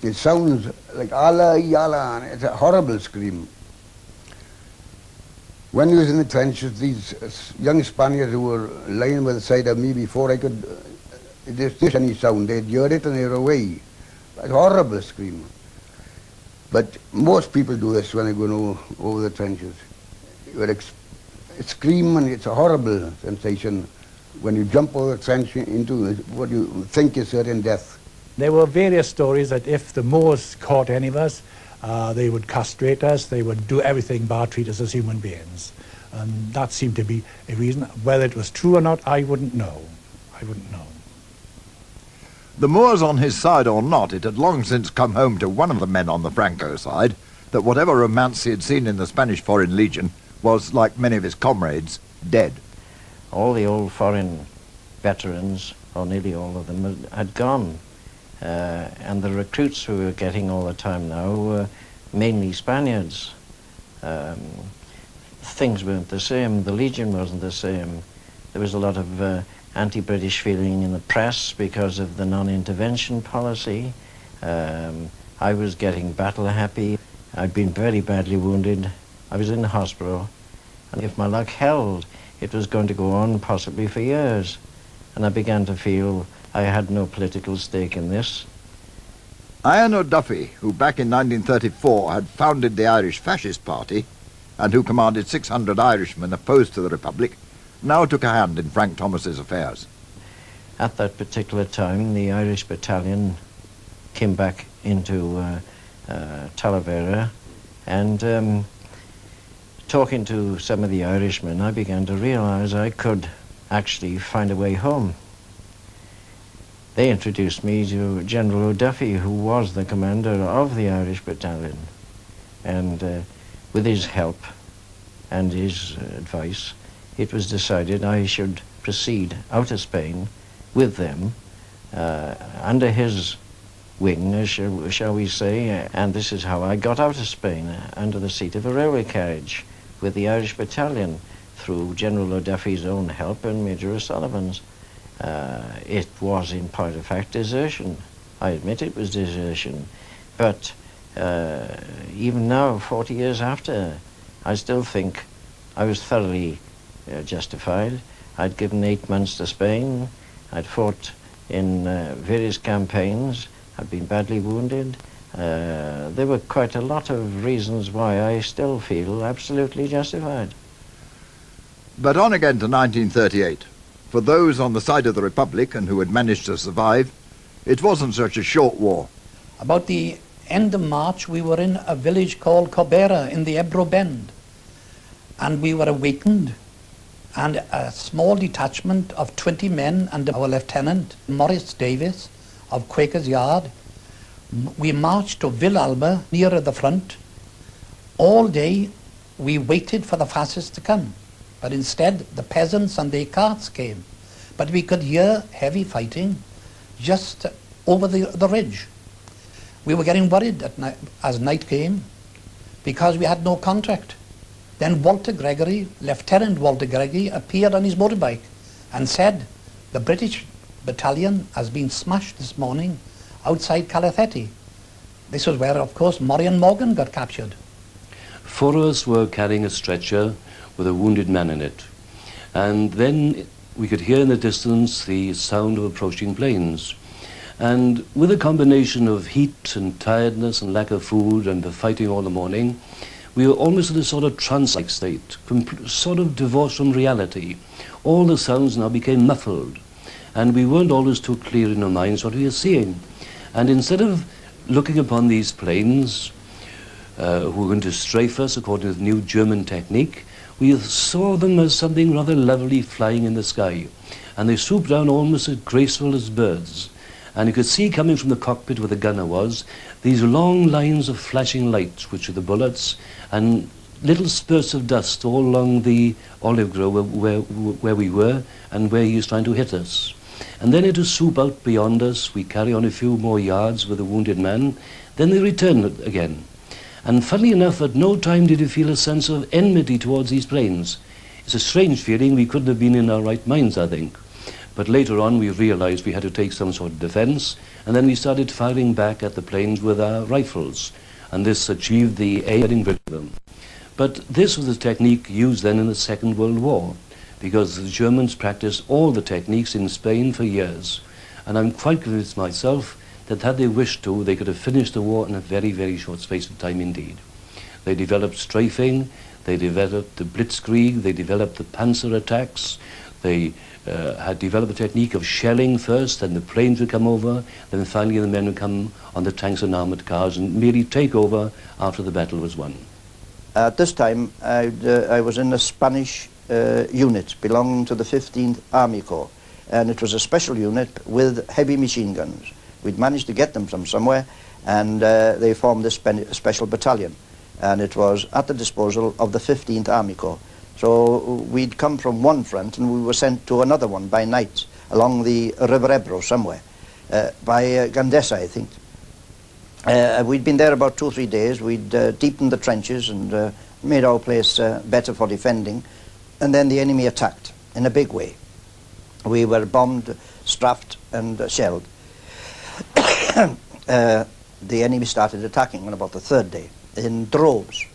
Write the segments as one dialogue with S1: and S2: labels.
S1: It sounds like Allah, Yalla, and it's a horrible scream. When he was in the trenches, these young Spaniards who were lying by the side of me before I could distinguish any sound, they'd hear it and they were away. It's a horrible scream. But most people do this when they go over the trenches. You would scream, and it's a horrible sensation when you jump over the trench into what you think is certain death.
S2: There were various stories that if the Moors caught any of us, they would castrate us, they would do everything but treat us as human beings. And that seemed to be a reason. Whether it was true or not, I wouldn't know. I wouldn't know.
S3: The Moors on his side or not, it had long since come home to one of the men on the Franco side that whatever romance he had seen in the Spanish Foreign Legion was, like many of his comrades, dead.
S4: All the old foreign veterans, or nearly all of them, had gone. And the recruits who we were getting all the time now were mainly Spaniards. Things weren't the same. The Legion wasn't the same. There was a lot of anti-British feeling in the press because of the non-intervention policy. I was getting battle happy. I'd been very badly wounded. I was in the hospital. And if my luck held, it was going to go on possibly for years. And I began to feel I had no political stake in this.
S3: Ian O'Duffy, who back in 1934 had founded the Irish Fascist Party and who commanded 600 Irishmen opposed to the Republic, now took a hand in Frank Thomas's affairs.
S4: At that particular time, the Irish battalion came back into Talavera, and talking to some of the Irishmen, I began to realize I could actually find a way home. They introduced me to General O'Duffy, who was the commander of the Irish battalion, and with his help and his advice, it was decided I should proceed out of Spain with them under his wing, shall we say, and this is how I got out of Spain, under the seat of a railway carriage with the Irish battalion through General O'Duffy's own help and Major O'Sullivan's. It was in point of fact desertion. I admit it was desertion, but even now, 40 years after, I still think I was thoroughly justified. I'd given 8 months to Spain. I'd fought in various campaigns. I'd been badly wounded. There were quite a lot of reasons why I still feel absolutely justified.
S3: But on again to 1938. For those on the side of the Republic and who had managed to survive, it wasn't such a short war.
S5: About the end of March, we were in a village called Corbera in the Ebro Bend, and we were awakened, and a small detachment of 20 men under our Lieutenant Morris Davis of Quaker's Yard, we marched to Villalba, nearer the front. All day we waited for the fascists to come, but instead the peasants and their carts came. But we could hear heavy fighting just over the ridge. We were getting worried at night, as night came, because we had no contract. Then Walter Gregory, Lieutenant Walter Gregory, appeared on his motorbike and said, "The British battalion has been smashed this morning outside Calathetti." This was where, of course, Murray and Morgan got captured.
S6: 4 of us were carrying a stretcher with a wounded man in it. And then we could hear in the distance the sound of approaching planes. And with a combination of heat and tiredness and lack of food and the fighting all the morning, we were almost in a sort of trance-like state, sort of divorced from reality. All the sounds now became muffled, and we weren't always too clear in our minds what we were seeing. And instead of looking upon these planes who were going to strafe us according to the new German technique, we saw them as something rather lovely flying in the sky. And they swooped down almost as graceful as birds. And you could see coming from the cockpit where the gunner was, these long lines of flashing lights, which were the bullets, and little spurts of dust all along the olive grove where we were and where he was trying to hit us. And then it would swoop out beyond us. We carry on a few more yards with a wounded man. Then they return again. And funnily enough, at no time did you feel a sense of enmity towards these planes. It's a strange feeling. We couldn't have been in our right minds, I think. But later on, we realized we had to take some sort of defense, and then we started firing back at the planes with our rifles, and this achieved the aim of getting rid of them. But this was a technique used then in the Second World War, because the Germans practiced all the techniques in Spain for years, and I'm quite convinced myself that had they wished to, they could have finished the war in a very, very short space of time indeed. They developed strafing, they developed the blitzkrieg, they developed the panzer attacks, they had developed a technique of shelling first, then the planes would come over, then finally the men would come on the tanks and armoured cars and merely take over after the battle was won.
S7: At this time, I was in a Spanish unit belonging to the 15th Army Corps, and it was a special unit with heavy machine guns. We'd managed to get them from somewhere, and they formed this special battalion, and it was at the disposal of the 15th Army Corps. So we'd come from one front and we were sent to another one by night along the River Ebro somewhere, by Gandesa, I think. We'd been there about 2 or 3 days. We'd deepened the trenches and made our place better for defending, and then the enemy attacked in a big way. We were bombed, strafed and shelled. The enemy started attacking on about the 3rd day in droves.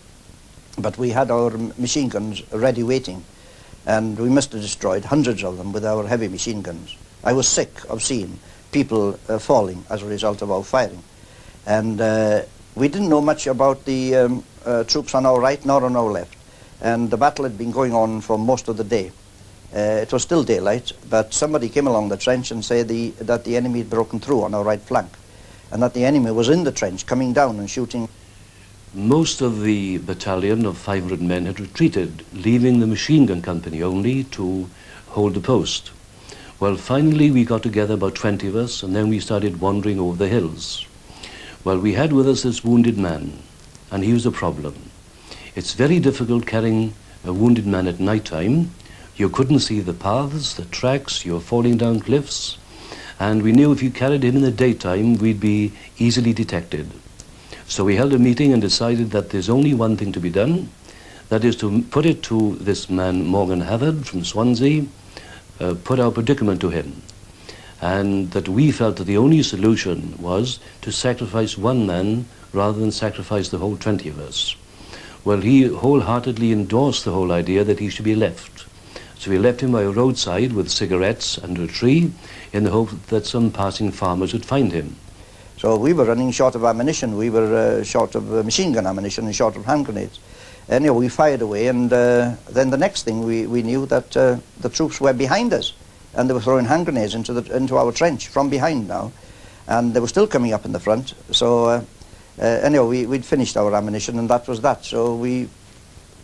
S7: But we had our machine guns ready waiting, and we must have destroyed hundreds of them with our heavy machine guns. I was sick of seeing people falling as a result of our firing. And we didn't know much about the troops on our right nor on our left. And the battle had been going on for most of the day. It was still daylight, but somebody came along the trench and said that the enemy had broken through on our right flank, and that the enemy was in the trench coming down and shooting.
S6: Most of the battalion of 500 men had retreated, leaving the machine gun company only to hold the post. Well, finally we got together, about 20 of us, and then we started wandering over the hills. Well, we had with us this wounded man, and he was a problem. It's very difficult carrying a wounded man at night time. You couldn't see the paths, the tracks, you were falling down cliffs, and we knew if you carried him in the daytime, we'd be easily detected. So we held a meeting and decided that there's only one thing to be done, that is to put it to this man Morgan Havard from Swansea, put our predicament to him, and that we felt that the only solution was to sacrifice one man rather than sacrifice the whole 20 of us. Well, he wholeheartedly endorsed the whole idea that he should be left. So we left him by a roadside with cigarettes under a tree in the hope that some passing farmers would find him.
S7: So we were running short of ammunition. We were short of machine gun ammunition and short of hand grenades. Anyway, we fired away, and then the next thing we knew that the troops were behind us, and they were throwing hand grenades into our trench from behind now, and they were still coming up in the front. So anyway, we'd finished our ammunition, and that was that. So we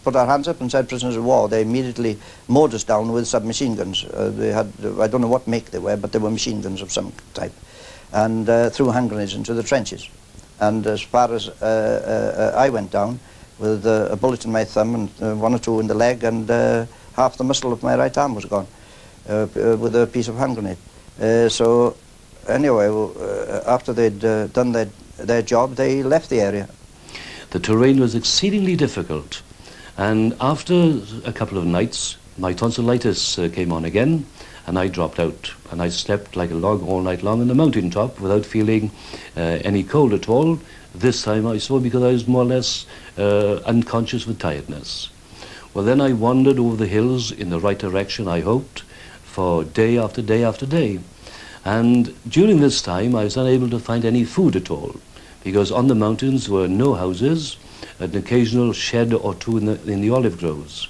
S7: put our hands up and said, prisoners of war. They immediately mowed us down with submachine guns. They had, I don't know what make they were, but they were machine guns of some type, and threw hand grenades into the trenches. And as far as I went down, with a bullet in my thumb and 1 or 2 in the leg, and half the muscle of my right arm was gone with a piece of hand grenade. So anyway, after they'd done their job, they left the area.
S6: The terrain was exceedingly difficult, and after a couple of nights, my tonsillitis came on again, and I dropped out, and I slept like a log all night long on the mountain top without feeling any cold at all. This time I saw because I was more or less unconscious with tiredness. Well, then I wandered over the hills in the right direction, I hoped, for day after day after day. And during this time I was unable to find any food at all, because on the mountains were no houses, an occasional shed or 2 in the olive groves.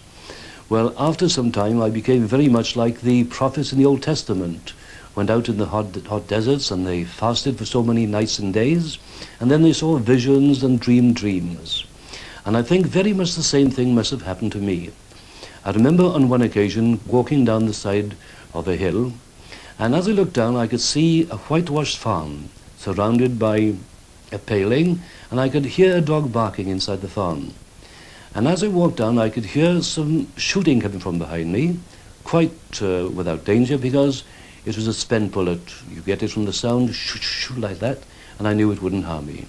S6: Well, after some time I became very much like the prophets in the Old Testament, went out in the hot deserts, and they fasted for so many nights and days, and then they saw visions and dreamed dreams. And I think very much the same thing must have happened to me. I remember on one occasion walking down the side of a hill, and as I looked down I could see a whitewashed farm surrounded by a paling, and I could hear a dog barking inside the farm. And as I walked down I could hear some shooting coming from behind me, quite without danger, because it was a spent bullet. You get it from the sound, shoot, shoot like that, and I knew it wouldn't harm me.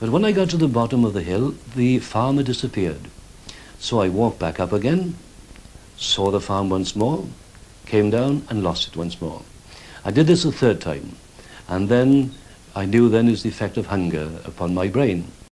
S6: But when I got to the bottom of the hill, the farm had disappeared. So I walked back up again, saw the farm once more, came down and lost it once more. I did this a 3rd time, and then I knew then it was the effect of hunger upon my brain.